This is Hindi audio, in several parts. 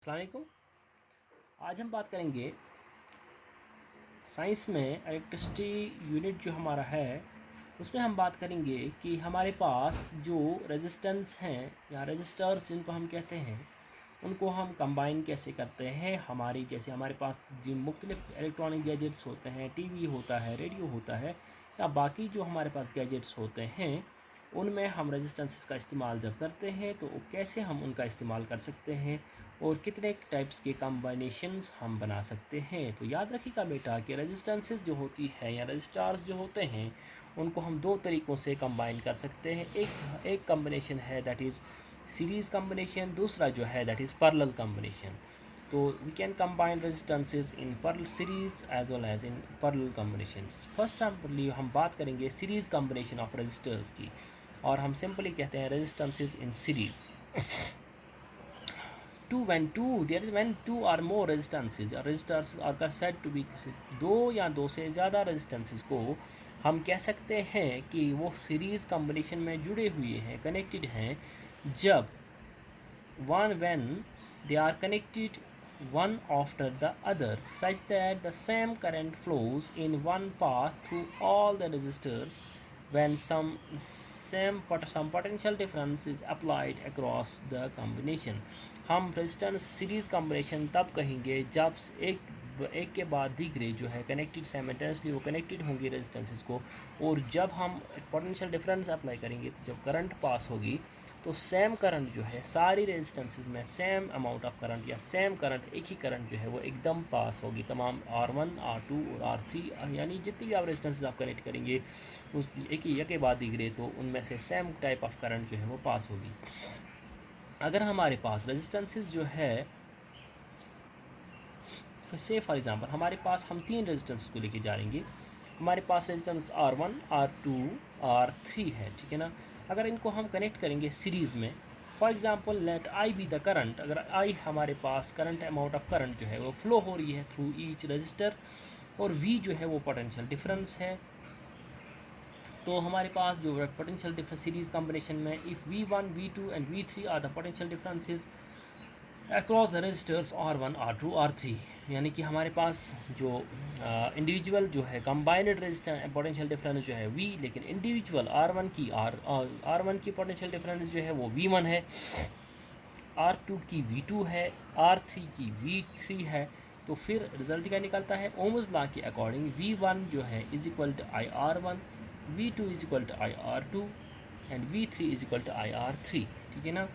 अस्सलाम वालेकुम। आज हम बात करेंगे साइंस में इलेक्ट्रिसिटी यूनिट जो हमारा है उसमें हम बात करेंगे कि हमारे पास जो रेजिस्टेंस हैं या रजिस्टर्स जिनको हम कहते हैं उनको हम कंबाइन कैसे करते हैं। हमारी जैसे हमारे पास जो मुख्तलिफ इलेक्ट्रॉनिक गैजेट्स होते हैं, टीवी होता है, रेडियो होता है या बाकी जो हमारे पास गैजेट्स होते हैं उनमें हम रेजिस्टेंसेस का इस्तेमाल जब करते हैं तो कैसे हम उनका इस्तेमाल कर सकते हैं और कितने टाइप्स के कम्बाइनेशंस हम बना सकते हैं। तो याद रखिएगा बेटा कि रेजिस्टेंसेस जो होती है या रजिस्टार्स जो होते हैं उनको हम दो तरीक़ों से कंबाइन कर सकते हैं। एक कम्बिनेशन है दैट इज़ सीरीज़ कम्बिनेशन, दूसरा जो है दैट इज़ पैरेलल कम्बिनेशन। तो we can combine resistances in parallel series as well as in parallel combinations. First हम बात करेंगे सीरीज़ कम्बिनेशन ऑफ रजिस्टर्स की, और हम सिंपली कहते हैं resistances in series. when two or more resistors are said to be, दो या दो से ज़्यादा रेजिस्टेंसेस को हम कह सकते हैं कि वो सीरीज़ कम्बिनेशन में जुड़े हुए हैं, कनेक्टेड हैं, जब when they are connected one after the other such that the same current flows in one path through all the resistors, when some potential difference is applied across the combination। हम रेजिस्टेंस सीरीज़ कॉम्बिनेशन तब कहेंगे जब एक के बाद दीगरे जो है कनेक्टेड साइमल्टेनियसली वो कनेक्टेड होंगी रेजिस्टेंसेस को, और जब हम पोटेंशियल डिफरेंस अप्लाई करेंगे तो जब करंट पास होगी तो सेम करंट जो है सारी रेजिस्टेंसेस में सेम अमाउंट ऑफ करंट या सेम करंट एक ही करंट जो है वो एकदम पास होगी तमाम R1 R2 और R3, यानी जितनी भी आप रेजिस्टेंसेस आप कनेक्ट करेंगे उस एक ही के बाद दीगरे तो उनमें से सेम टाइप ऑफ करंट जो है वो पास होगी। अगर हमारे पास रेजिस्टेंसेस जो है से फॉर एग्जांपल हमारे पास हम तीन रेजिस्टेंस को लेके जा रहेंगे। हमारे पास रेजिस्टेंस R1 R2 R3 है, ठीक है ना। अगर इनको हम कनेक्ट करेंगे सीरीज़ में, for example let I be the current, अगर आई हमारे पास करंट अमाउंट ऑफ करंट जो है वो फ्लो हो रही है थ्रू ईच रजिस्टर, और V जो है वो पोटेंशियल डिफरेंस है। तो हमारे पास जो पोटेंशियल डिफरेंस सीरीज़ कॉम्बिनेशन में if V1 V2 and V3 are the potential differences across the resistors R1 R2 R3, यानी कि हमारे पास जो इंडिविजुअल जो है कंबाइंड रेजिस्टेंस पोटेंशियल डिफरेंस जो है V, लेकिन इंडिविजुअल R1 की पोटेंशियल डिफरेंस जो है वो V1 है, R2 की V2 है, R3 की V3 है। तो फिर रिजल्ट क्या निकलता है, ओम्स लॉ के अकॉर्डिंग V1 जो है is equal to IR1, V2 is equal to IR2 and V3 is equal to IR3, ठीक है ना।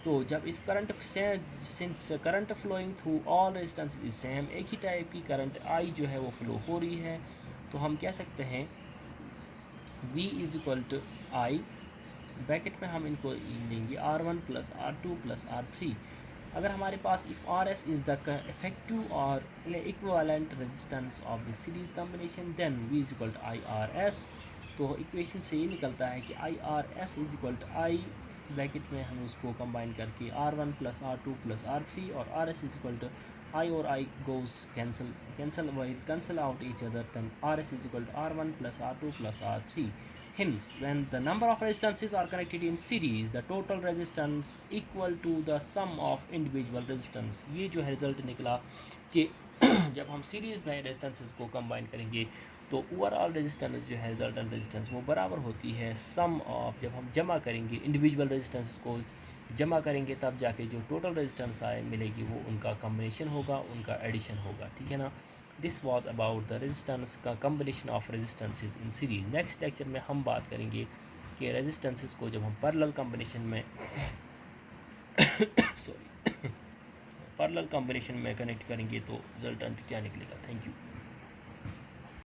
तो जब इस current since current flowing through all resistance is same, एक ही टाइप की करंट आई जो है वो फ्लो हो रही है, तो हम कह सकते हैं V is equal to I, bracket में हम इनको लेंगे R1 plus R2 plus R3। अगर हमारे पास if RS is the effective और equivalent resistance of the series combination then V is equal to IRS। तो इक्वेशन से ये निकलता है कि IRS is equal to I, bracket में हम उसको कंबाइन करके R1 plus R2 plus R3, और RS is equal to I और I goes cancel out each other, then RS is equal to R1 plus R2 plus R3। Hence, when the number of resistances are connected in series, the total resistance equal to the sum of individual resistance। ये जो है रिजल्ट निकला कि जब हम सीरीज़ में रेजिस्टेंसेस को कंबाइन करेंगे तो ओवरऑल रेजिस्टेंस जो है रिजल्टेंट रेजिस्टेंस वो बराबर होती है सम ऑफ, जब हम जमा करेंगे इंडिविजुअल रेजिस्टेंस को जमा करेंगे तब जाके जो टोटल रेजिस्टेंस मिलेगी वो उनका कम्बिनेशन होगा, उनका एडिशन होगा, ठीक है ना। This was about the resistance का combination of resistances in series. Next lecture में हम बात करेंगे कि रेजिस्टेंसेस को जब हम पैरेलल कम्बिनेशन में सॉरी पैरेलल कम्बिनेशन में कनेक्ट करेंगे तो रिजल्टेंट क्या निकलेगा। Thank you.